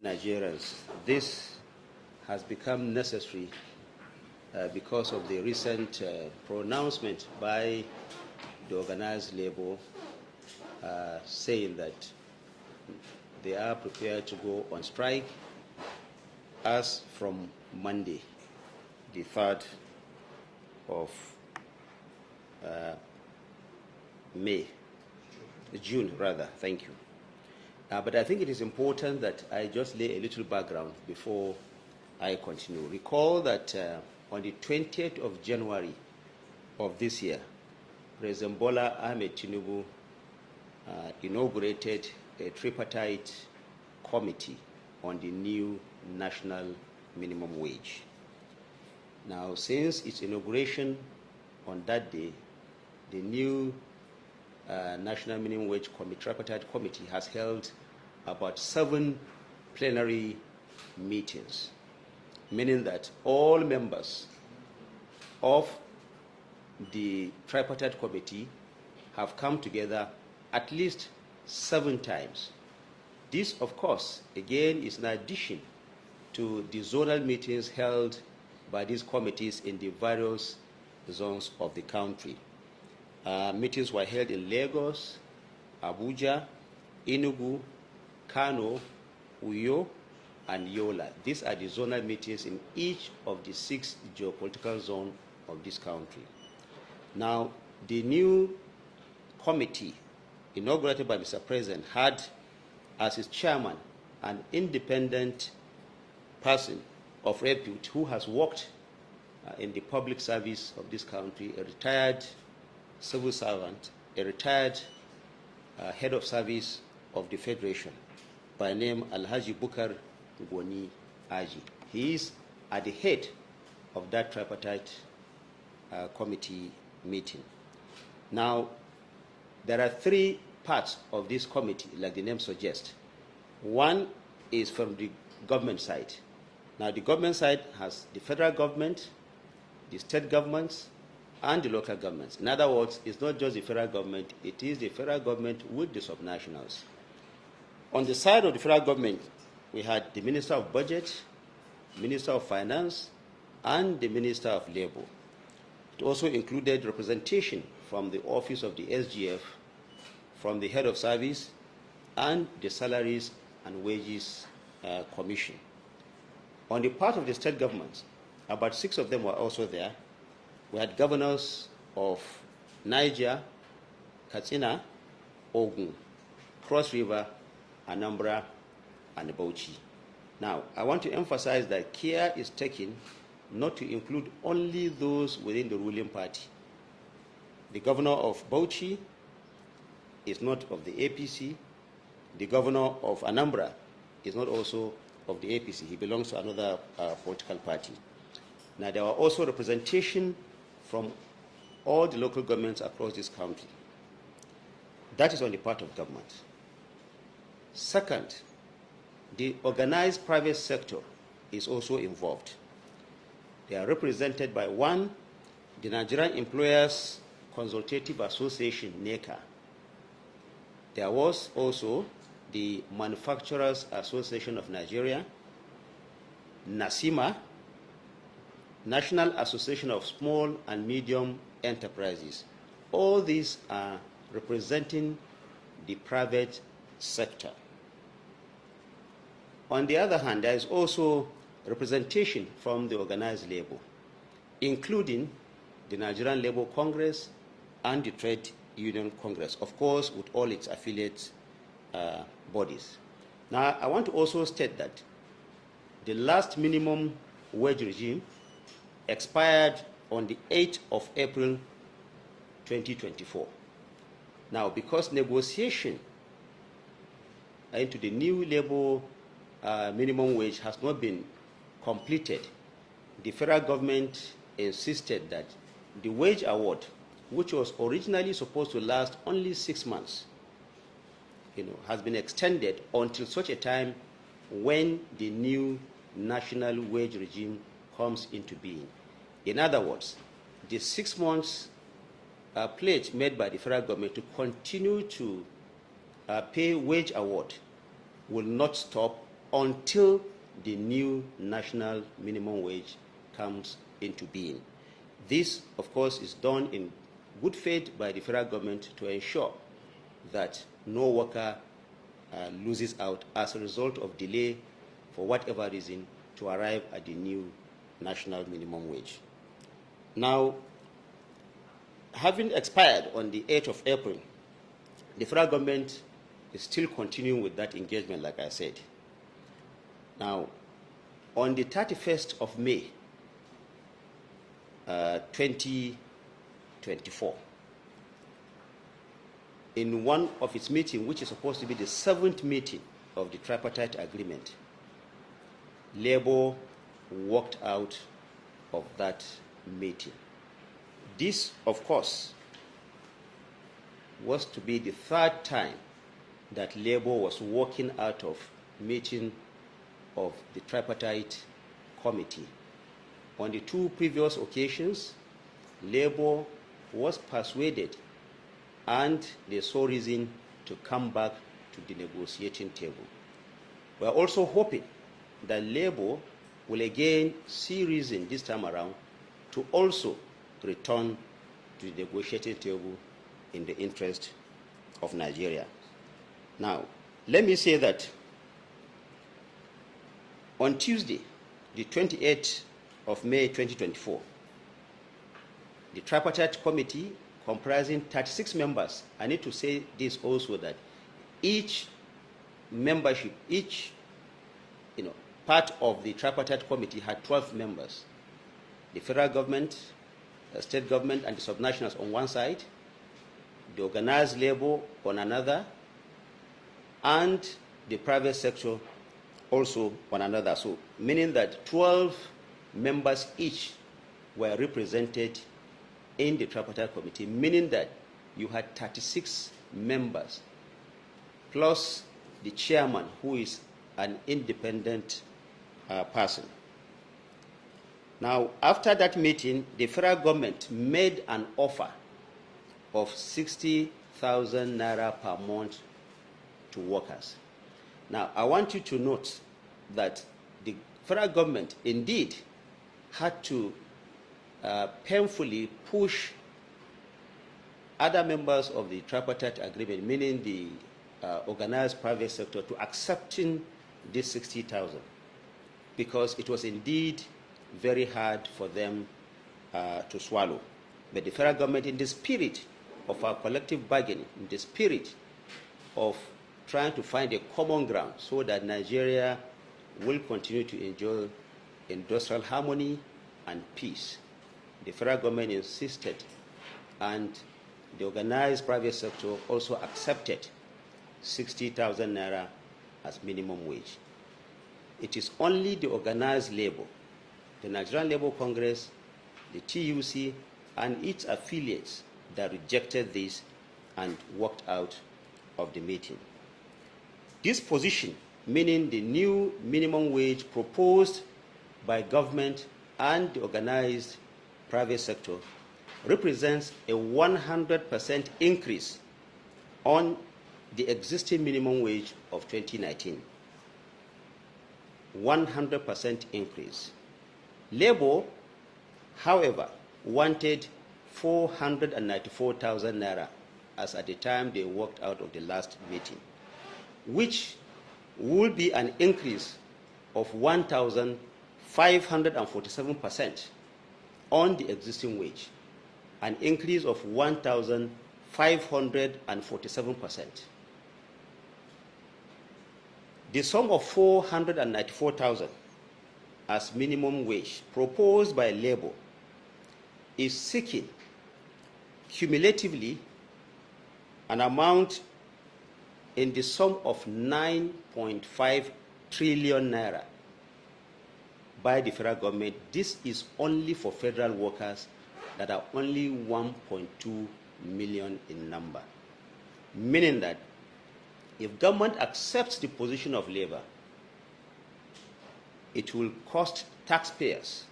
Nigerians, this has become necessary because of the recent pronouncement by the organized labor saying that they are prepared to go on strike as from Monday, the 3rd of June, thank you. But I think it is important that I just lay a little background before I continue. Recall that on the 20th of January of this year, President Bola Ahmed Tinubu inaugurated a Tripartite Committee on the new national minimum wage. Now, since its inauguration on that day, the new National Minimum Wage Tripartite Committee has held about 7 plenary meetings, meaning that all members of the Tripartite Committee have come together at least 7 times. This, of course, again, is in addition to the zonal meetings held by these committees in the various zones of the country. Meetings were held in Lagos, Abuja, Enugu, Kano, Uyo, and Yola. These are the zonal meetings in each of the 6 geopolitical zones of this country. Now, the new committee, inaugurated by Mr. President, had as its chairman an independent person of repute who has worked in the public service of this country, a retired civil servant, a retired head of service of the Federation by name Alhaji Bukar Gwani Aji. He is at the head of that tripartite committee meeting. Now, there are 3 parts of this committee, like the name suggests. One is from the government side. Now, the government side has the federal government, the state governments, and the local governments. In other words, it's not just the federal government, it is the federal government with the subnationals. On the side of the federal government, we had the Minister of Budget, Minister of Finance, and the Minister of Labor. It also included representation from the Office of the SGF, from the Head of Service, and the Salaries and Wages Commission. On the part of the state governments, about 6 of them were also there. We had governors of Niger, Katsina, Ogun, Cross River, Anambra, and Bauchi. Now, I want to emphasize that care is taken not to include only those within the ruling party. The governor of Bauchi is not of the APC. The governor of Anambra is not also of the APC. He belongs to another political party. Now, there were also representation from all the local governments across this country. That is on the part of government. Second, the organized private sector is also involved. They are represented by 1, the Nigerian Employers Consultative Association, NECA. There was also the Manufacturers Association of Nigeria, NASIMA, National Association of Small and Medium Enterprises. All these are representing the private sector. On the other hand, there is also representation from the organized labor, including the Nigerian Labour Congress and the Trade Union Congress, of course, with all its affiliate bodies. Now, I want to also state that the last minimum wage regime expired on the 8th of April 2024. Now, because negotiation into the new labor minimum wage has not been completed, the federal government insisted that the wage award, which was originally supposed to last only 6 months, has been extended until such a time when the new national wage regime comes into being. In other words, the 6 months pledge made by the federal government to continue to pay wage award will not stop until the new national minimum wage comes into being. This, of course, is done in good faith by the federal government to ensure that no worker loses out as a result of delay for whatever reason to arrive at the new national minimum wage. Now, having expired on the 8th of April, the federal government is still continuing with that engagement, like I said. Now, on the 31st of May, 2024, in one of its meetings, which is supposed to be the 7th meeting of the Tripartite Agreement, Labour walked out of that meeting. This, of course, was to be the 3rd time that Labour was walking out of meeting of the Tripartite Committee. On the 2 previous occasions, Labour was persuaded and they saw reason to come back to the negotiating table. We are also hoping that Labour will again see reason this time around to also return to the negotiating table in the interest of Nigeria. Now, let me say that on Tuesday, the 28th of May 2024, the Tripartite Committee, comprising 36 members, I need to say this also, that each membership, part of the Tripartite Committee had 12 members. The federal government, the state government, and the subnationals on one side, the organized labor on another, and the private sector also on another. So, meaning that 12 members each were represented in the Tripartite Committee, meaning that you had 36 members, plus the chairman, who is an independent person. Now, after that meeting, the federal government made an offer of 60,000 naira per month to workers. Now, I want you to note that the federal government indeed had to painfully push other members of the tripartite agreement, meaning the organized private sector, to accepting this 60,000, because it was indeed very hard for them to swallow. But the federal government, in the spirit of our collective bargaining, in the spirit of trying to find a common ground so that Nigeria will continue to enjoy industrial harmony and peace, the federal government insisted, and the organized private sector also accepted 60,000 naira as minimum wage. It is only the organized labor, the Nigerian Labour Congress, the TUC, and its affiliates that rejected this and walked out of the meeting. This position, meaning the new minimum wage proposed by government and the organized private sector, represents a 100% increase on the existing minimum wage of 2019. 100% increase. Labour, however, wanted 494,000 naira as at the time they walked out of the last meeting, which would be an increase of 1,547% on the existing wage, an increase of 1,547%. The sum of 494,000 as minimum wage proposed by Labour is seeking cumulatively an amount in the sum of 9.5 trillion naira by the federal government. This is only for federal workers that are only 1.2 million in number, meaning that if government accepts the position of Labour, it will cost taxpayers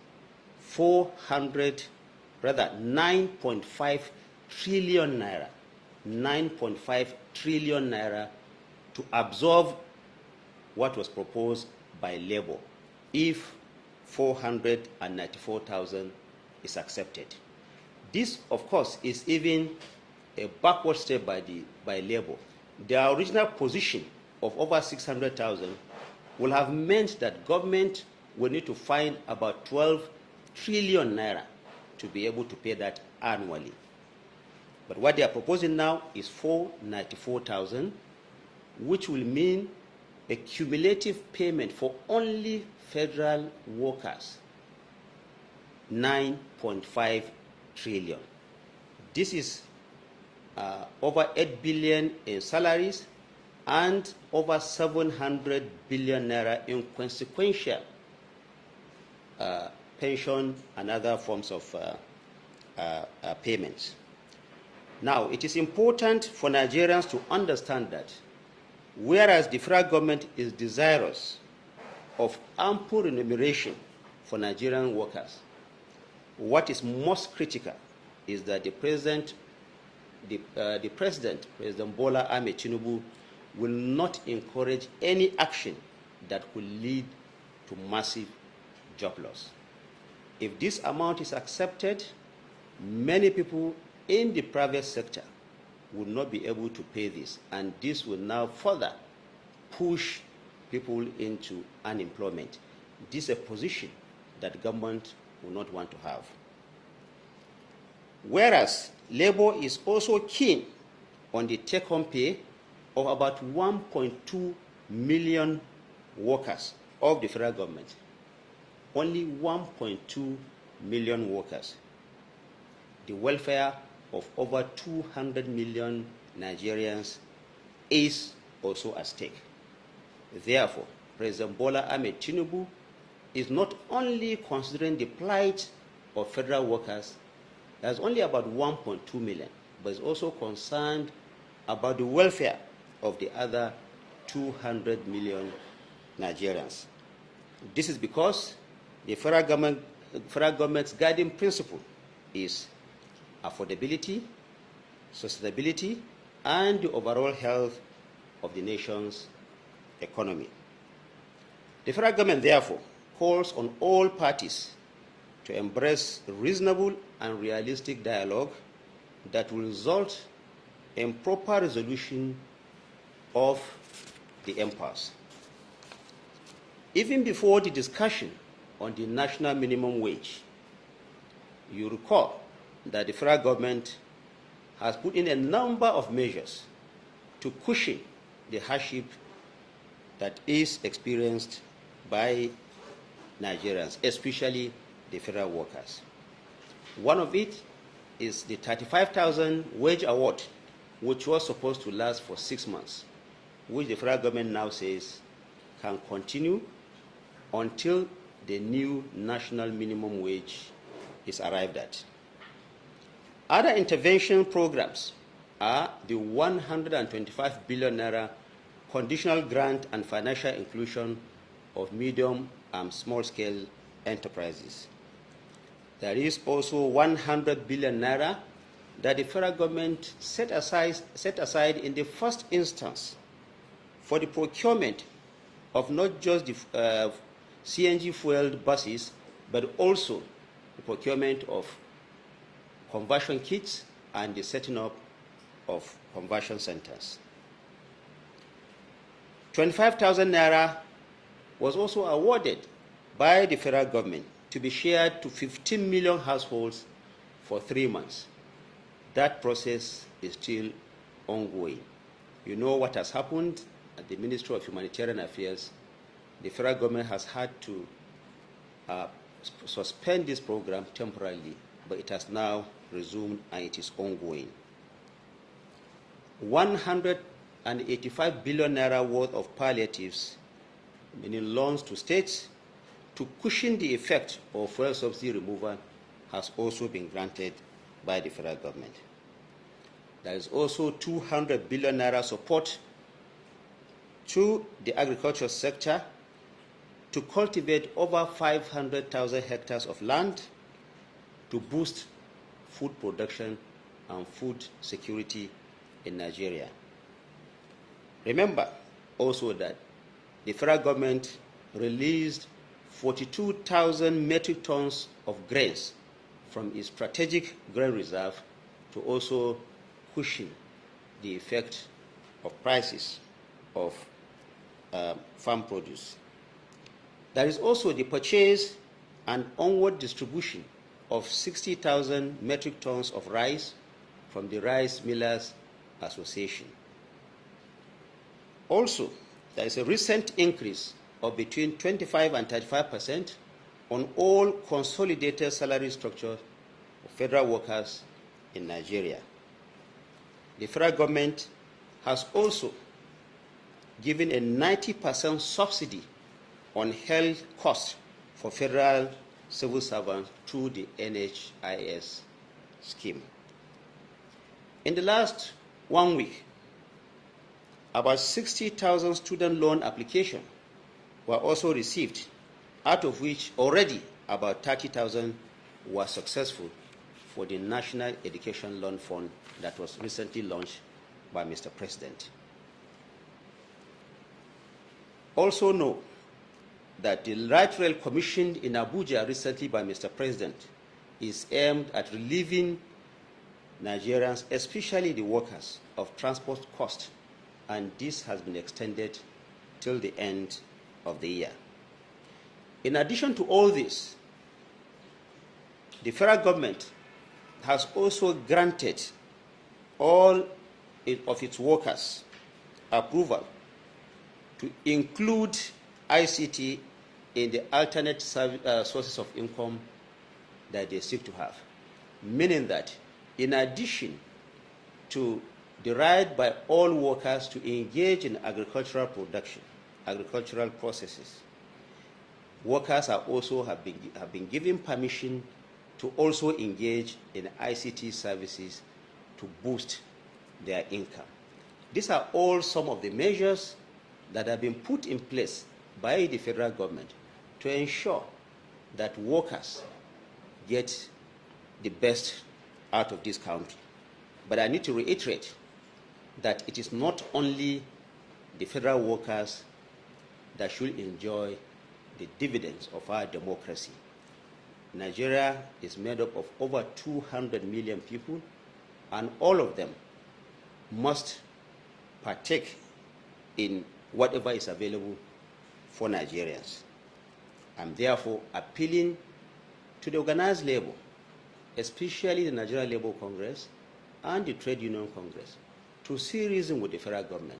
9.5 trillion naira, 9.5 trillion naira to absorb what was proposed by Labour if 494,000 is accepted. This, of course, is even a backward step by Labour. Their original position of over 600,000 will have meant that government will need to find about 12 trillion naira to be able to pay that annually. But what they are proposing now is 494,000, which will mean a cumulative payment for only federal workers, 9.5 trillion. This is over 8 billion in salaries and over 700 billion naira in consequential pension and other forms of payments. Now, it is important for Nigerians to understand that whereas the federal government is desirous of ample remuneration for Nigerian workers, what is most critical is that President Bola Ahmed Tinubu, will not encourage any action that could lead to massive job loss. If this amount is accepted, many people in the private sector will not be able to pay this, and this will now further push people into unemployment. This is a position that government will not want to have. Whereas Labour is also keen on the take-home pay of about 1.2 million workers of the federal government. Only 1.2 million workers. The welfare of over 200 million Nigerians is also at stake. Therefore, President Bola Ahmed Tinubu is not only considering the plight of federal workers, there's only about 1.2 million, but is also concerned about the welfare of the other 200 million Nigerians. This is because the federal government's guiding principle is affordability, sustainability, and the overall health of the nation's economy. The federal government, therefore, calls on all parties to embrace reasonable and realistic dialogue that will result in proper resolution of the impasse. Even before the discussion on the national minimum wage, you recall that the federal government has put in a number of measures to cushion the hardship that is experienced by Nigerians, especially the federal workers. One of it is the 35,000 wage award, which was supposed to last for 6 months, which the federal government now says can continue until the new national minimum wage is arrived at. Other intervention programs are the 125 billion naira conditional grant and financial inclusion of medium and small-scale enterprises. There is also 100 billion naira that the federal government set aside in the first instance for the procurement of not just the CNG-fueled buses, but also the procurement of conversion kits and the setting up of conversion centers. 25,000 naira was also awarded by the federal government to be shared to 15 million households for 3 months. That process is still ongoing. You know what has happened at the Ministry of Humanitarian Affairs. The federal government has had to suspend this program temporarily, but it has now resumed and it is ongoing. 185 billion naira worth of palliatives, meaning loans to states, to cushion the effect of fuel subsidy removal, has also been granted by the federal government. There is also 200 billion naira support to the agricultural sector to cultivate over 500,000 hectares of land to boost food production and food security in Nigeria. Remember also that the federal government released 42,000 metric tons of grains from its strategic grain reserve to also cushion the effect of prices of farm produce. There is also the purchase and onward distribution of 60,000 metric tons of rice from the Rice Millers Association. Also, there is a recent increase of between 25 and 35% on all consolidated salary structures of federal workers in Nigeria. The federal government has also given a 90% subsidy on health costs for federal civil servants through the NHIS scheme. In the last 1 week, about 60,000 student loan applications were also received, out of which already about 30,000 were successful for the National Education Loan Fund that was recently launched by Mr. President. Also know that the light rail commissioned in Abuja recently by Mr. President is aimed at relieving Nigerians, especially the workers, of transport costs, and this has been extended till the end of the year. In addition to all this, the federal government has also granted all of its workers approval to include ICT in the alternate sources of income that they seek to have, meaning that in addition to the right by all workers to engage in agricultural production, agricultural processes, workers are also have been given permission to also engage in ICT services to boost their income. These are all some of the measures that have been put in place by the federal government to ensure that workers get the best out of this country. But I need to reiterate that it is not only the federal workers that should enjoy the dividends of our democracy. Nigeria is made up of over 200 million people, and all of them must partake in whatever is available for Nigerians. I'm therefore appealing to the organized labor, especially the Nigerian Labour Congress and the Trade Union Congress, to see reason with the federal government